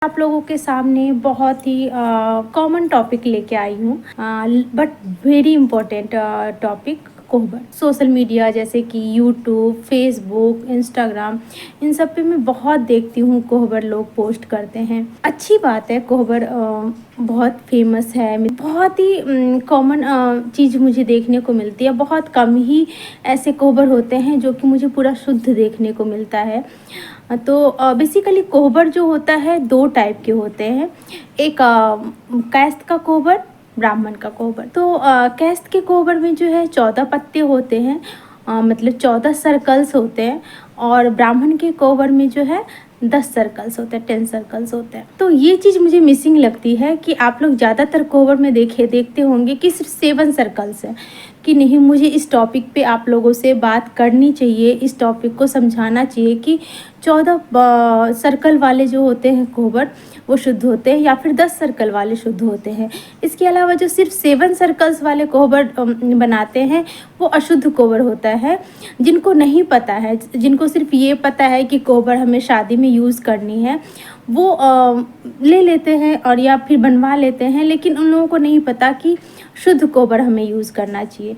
आप लोगों के सामने बहुत ही कॉमन टॉपिक लेके आई हूँ, but very important topic, Kohbar. Social media जैसे कि यूट्यूब, फेसबुक, इंस्टाग्राम, इन सब पे मैं बहुत देखती हूँ कोहबर लोग पोस्ट करते हैं। अच्छी बात है, कोहबर बहुत फेमस है, बहुत ही कॉमन चीज़ मुझे देखने को मिलती है। बहुत कम ही ऐसे कोहबर होते हैं जो कि मुझे पूरा शुद्ध देखने को मिलता है। तो बेसिकली कोहबर जो होता है दो टाइप के होते हैं। एक कैस्त का कोहबर, ब्राह्मण का कोहबर। तो कैस्त के कोहबर में जो है 14 पत्ते होते हैं, मतलब 14 सर्कल्स होते हैं। और ब्राह्मण के कोहबर में जो है 10 सर्कल्स होते हैं, 10 सर्कल्स होते हैं। तो ये चीज़ मुझे मिसिंग लगती है कि आप लोग ज़्यादातर कोहबर में देखते होंगे कि सिर्फ 7 सर्कल्स है। कि नहीं, मुझे इस टॉपिक पे आप लोगों से बात करनी चाहिए, इस टॉपिक को समझाना चाहिए कि 14 सर्कल वाले जो होते हैं कोहबर वो शुद्ध होते हैं या फिर 10 सर्कल वाले शुद्ध होते हैं। इसके अलावा जो सिर्फ 7 सर्कल्स वाले कोहबर बनाते हैं वो अशुद्ध कोहबर होता है। जिनको नहीं पता है, जिनको सिर्फ ये पता है कि कोहबर हमें शादी में यूज़ करनी है, वो ले लेते हैं और या फिर बनवा लेते हैं, लेकिन उन लोगों को नहीं पता कि शुद्ध कोहबर हमें यूज़ करना चाहिए।